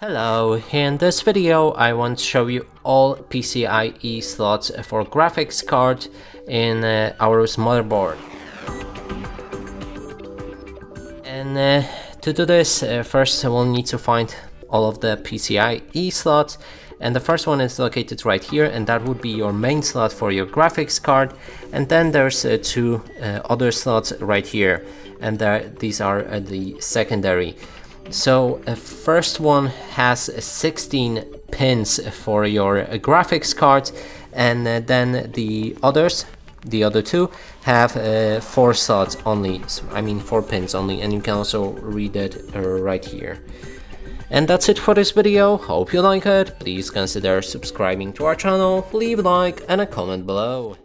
Hello, in this video I want to show you all PCIe slots for graphics card in AORUS motherboard. And to do this, first we'll need to find all of the PCIe slots, and the first one is located right here, and that would be your main slot for your graphics card. And then there's two other slots right here, and these are the secondary. So first one has 16 pins for your graphics card, and then the other two have 4 slots only, I mean 4 pins only, and you can also read it right here. And that's it for this video. Hope you like it. Please consider subscribing to our channel, leave a like and a comment below.